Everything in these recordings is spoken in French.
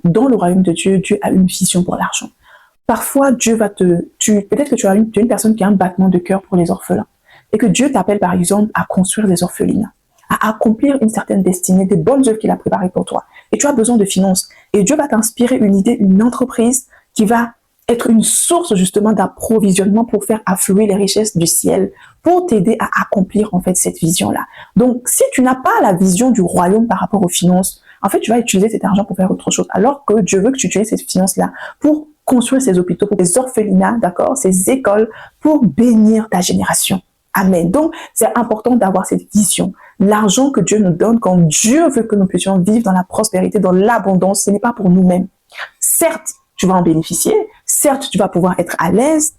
dans le royaume de Dieu, Dieu a une vision pour l'argent. Parfois, Dieu va peut-être que tu es une personne qui a un battement de cœur pour les orphelins et que Dieu t'appelle par exemple à construire des orphelinats, à accomplir une certaine destinée, des bonnes œuvres qu'il a préparées pour toi. Et tu as besoin de finances. Et Dieu va t'inspirer une idée, une entreprise qui va être une source justement d'approvisionnement pour faire affluer les richesses du ciel, pour t'aider à accomplir en fait cette vision-là. Donc, si tu n'as pas la vision du royaume par rapport aux finances, en fait, tu vas utiliser cet argent pour faire autre chose, alors que Dieu veut que tu utilises cette finance-là pour construire ces hôpitaux, pour des orphelinats, d'accord, ces écoles, pour bénir ta génération. Amen. Donc, c'est important d'avoir cette vision. L'argent que Dieu nous donne, quand Dieu veut que nous puissions vivre dans la prospérité, dans l'abondance, ce n'est pas pour nous-mêmes. Certes, tu vas en bénéficier. Certes, tu vas pouvoir être à l'aise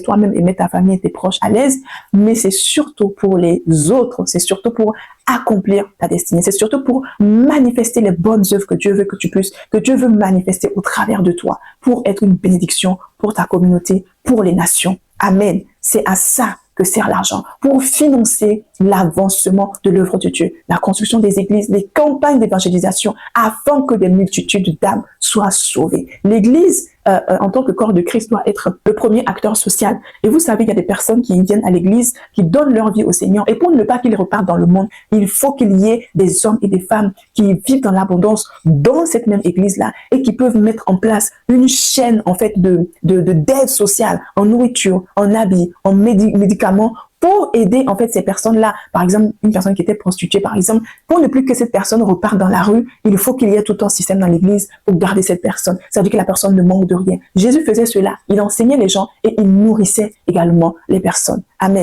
toi-même et mettre ta famille et tes proches à l'aise, mais c'est surtout pour les autres, c'est surtout pour accomplir ta destinée, c'est surtout pour manifester les bonnes œuvres que Dieu veut que tu puisses, que Dieu veut manifester au travers de toi, pour être une bénédiction pour ta communauté, pour les nations. Amen. C'est à ça que sert l'argent, pour financer l'avancement de l'œuvre de Dieu, la construction des églises, les campagnes d'évangélisation, afin que des multitudes d'âmes soient sauvées. L'Église, en tant que corps de Christ, doit être le premier acteur social. Et vous savez, il y a des personnes qui viennent à l'Église, qui donnent leur vie au Seigneur. Et pour ne pas qu'ils repartent dans le monde, il faut qu'il y ait des hommes et des femmes qui vivent dans l'abondance dans cette même Église-là et qui peuvent mettre en place une chaîne en fait d'aide sociale, en nourriture, en habits, en médicaments, pour aider en fait ces personnes-là. Par exemple, une personne qui était prostituée, par exemple, pour ne plus que cette personne reparte dans la rue, il faut qu'il y ait tout un système dans l'église pour garder cette personne. Ça veut dire que la personne ne manque de rien. Jésus faisait cela. Il enseignait les gens et il nourrissait également les personnes. Amen.